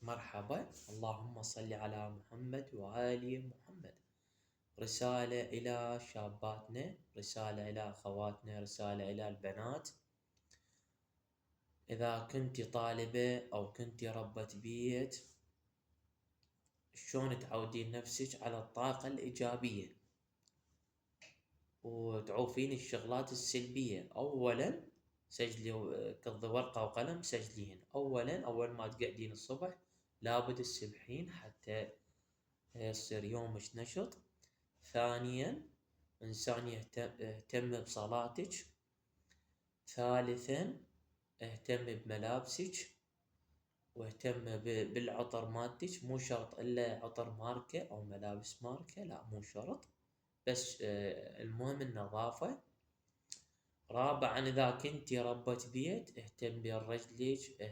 مرحبا، اللهم صل على محمد وآل محمد. رسالة إلى شاباتنا، رسالة إلى أخواتنا، رسالة إلى البنات. إذا كنت طالبة أو كنت ربة بيت، شلون تعودين نفسك على الطاقة الإيجابية وتعوفين الشغلات السلبية؟ أولا سجلي، كضي ورقة وقلم سجلين. أول ما تقعدين الصبح لابد تسبحين حتى يصير يومك نشط. ثانيا إنسان اهتم بصلاتك. ثالثا اهتم بملابسك واهتم بالعطر مالتك. مو شرط إلا عطر ماركة أو ملابس ماركة، لا مو شرط، بس المهم النظافة. رابعا إذا كنتي ربة بيت اهتمي برجليك،